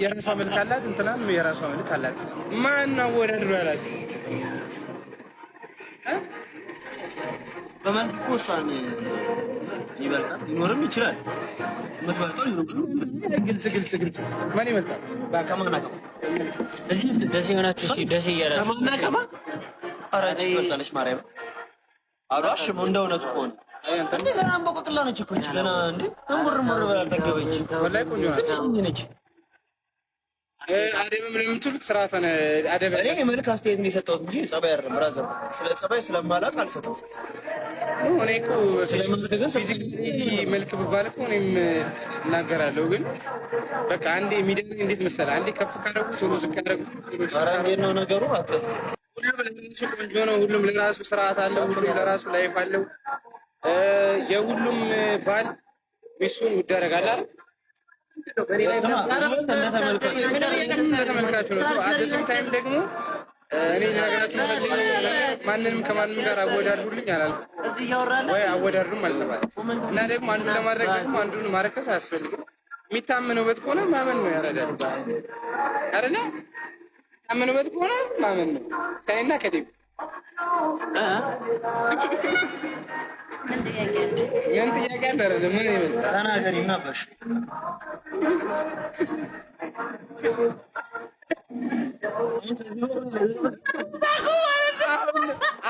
የራሷ መልክ አላት፣ እንትናም የራሷ መልክ አላት። ማን አወዳድሮ ያላችሁ? በመልኩ እኮ እሷን ይበልጣል፣ ሊኖርም ይችላል። የምትበልጠው ግልጽ ማን ይበልጣል? ከማን ከማ እዚህ ደሴ ሆናችሁ እስኪ ደሴ እያላችሁ ከማን ከማ አራጅ ትበልጣለች። ማርያም አሏሽም እንደ እውነቱ ከሆነ እንዴ ገና አንበቆቅላ ነች እኮ ገና እንዴ እንቡርሙር ብላ አልጠገበች። ወላሂ ቆንጆ ነች። አደብ ምን የምትሉት ስርዓት ሆነ። አደብ እኔ መልክ አስተያየት ነው የሰጠሁት እንጂ ጸባይ አይደለም። ብራዘር ስለ ጸባይ ስለማላውቅ አልሰጠሁም። እኔ እኮ መልክ ብባል እኮ እኔም እናገራለሁ። ግን በቃ አንዴ ሚዲያ እንዴት መሰለህ፣ አንዴ ከፍ ካደረጉ ስሩ ዝቅ ካደረጉ ኧረ እንዴት ነው ነገሩ? ሁሉም ለራሱ ቆንጆ ነው። ሁሉም ለራሱ ስርዓት አለው። ሁሉም ለራሱ ላይፍ አለው። የሁሉም ባል ሚስቱን ውድ ያደርጋል አይደል? ተመልካቹ ነው። አዲስም ታይም ደግሞ እኔ ነገራችሁ ማንንም ከማንም ጋር አወዳድሩልኝ አላልኩም ወይ አወዳድሩም አልተባለም። እና ደግሞ አንዱን ለማድረግ ደግሞ አንዱን ማረከስ አያስፈልግም። የሚታመኑበት ከሆነ ማመን ነው ያረዳል አይደል? የሚታመኑበት ከሆነ ማመን ነው። ከእኔና ከዴብ ምን ጥያቄ አለ? ምን ይመስላል? ተናገሪ እናበሽ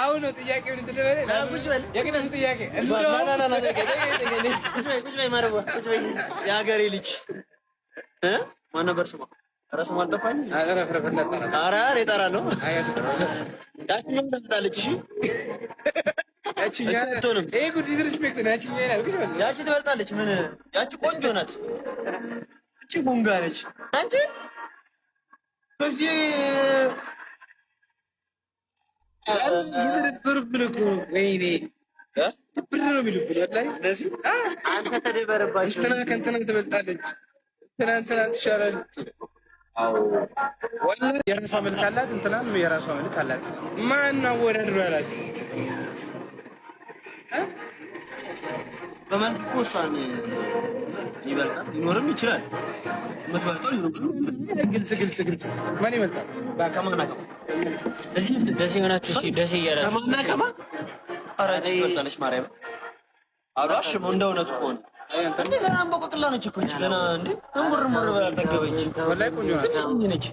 አሁን ነው ጥያቄውን እንትደበለ የግንም ጥያቄ የሀገሬ ልጅ ማን ነበር ስሟ? ኧረ ስሟ አልጠፋኝ። ኧረ እጠራለሁ። ያቺኛው ትመጣለች። እሺ ይሄ ጉድ ዲስሪስፔክት ነው። ያቺ ትበልጣለች። ምን ያቺ ቆንጆ ናት። እቺ ቡንጋ ነች። አንቺ በዚህ ብርብርብልኩ ወይኔ ብር ነው የሚሉብን ወላሂ። እንደዚህ አንተ ተደበረባቸው። እንትና ከእንትና ትበልጣለች፣ እንትና ትሻላለች። አዎ ወላሂ የራሷ መልክ አላት፣ እንትናም የራሷ መልክ አላት። ማን አወዳድሮ ያላችሁ? በመልኩ እኮ እሷን ይበልጣል፣ ሊኖርም ይችላል። የምትበልጠው ግልጽ ማን ይበልጣል? ከማን ከማ እዚህ ደሴ ሆናችሁ እስኪ ደሴ እያላችሁ ከማን ከማ አራጅ ትበልጣለች። ማርያም አሏሽም እንደ እውነቱ ከሆነ እንዴ ገና አንበቆቅላ ነች እኮ ገና እንዴ እንቡርሙር ብላ አልጠገበች። ወላሂ ቆንጆ ነች።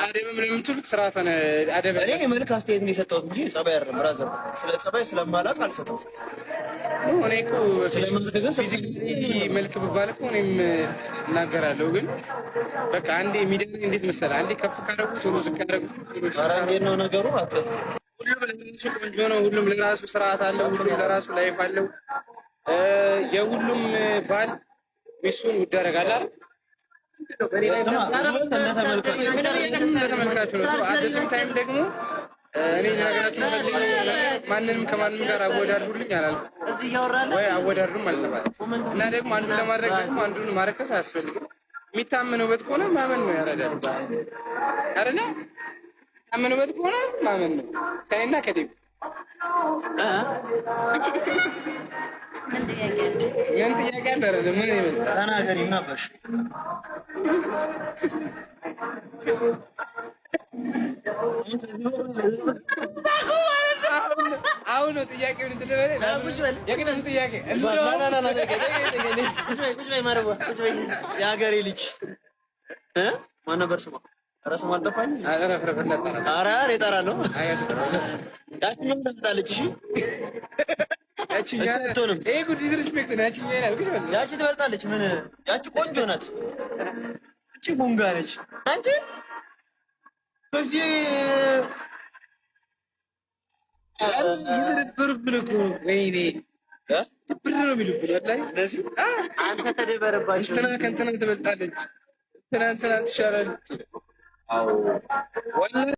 አደብ ምን የምትሉት ስርዓት ሆነ። አደብ እኔ መልክ አስተያየት ነው የሰጠሁት እንጂ ጸባይ አይደለም። ብራዘር ስለ ጸባይ ስለማላውቅ አልሰጠሁም። እኔ እኮ መልክ ብባል እኮ እኔም እናገራለሁ። ግን በቃ አንዴ ሚዲያ እንዴት መሰለህ፣ አንዴ ከፍ ካደረጉ ስሩ ዝቅ ካደረጉ ኧረ እንዴት ነው ነገሩ? ሁሉም ለራሱ ቆንጆ ነው። ሁሉም ለራሱ ስርዓት አለው። ሁሉም ለራሱ ላይፍ አለው። የሁሉም ባል ሚስቱን ውድ ያደርጋል አይደል? ተመልካቹ ነው። አዲስም ታይም ደግሞ እኔ ነገራችሁ ማንንም ከማንም ጋር አወዳድሩልኝ አላልኩም ወይ አወዳድሩም አልተባለም። እና ደግሞ አንዱን ለማድረግ ደግሞ አንዱን ማረከስ አያስፈልግም። የሚታመኑበት ከሆነ ማመን ነው ያረዳል አይደል? የሚታመኑበት ከሆነ ማመን ነው። ከእኔና ከዴብ ምን ጥያቄ አለ? ምን ይመስላል? ተናገሪ እናበሽ አሁን ነው ጥያቄውን እንትደበለ የግንም ጥያቄ የሀገሬ ልጅ ማን ነበር ስሟ? ኧረ ስሟ አልጠፋኝ። ኧረ እጠራለሁ። ያቺኛው ትመጣለች። እሺ ይሄ ጉድ ዲስሪስፔክት ነው። ያቺ ትበልጣለች። ምን ያቺ ቆንጆ ናት። እቺ ቡንጋ ነች። አንቺ በዚህ ብርብርብልኩ ወይኔ ብር ነው የሚሉብን ወላሂ። እንደዚህ አንተ ተደበረባቸው። እንትና ከእንትና ትበልጣለች፣ እንትና ትሻላለች። አዎ ወላሂ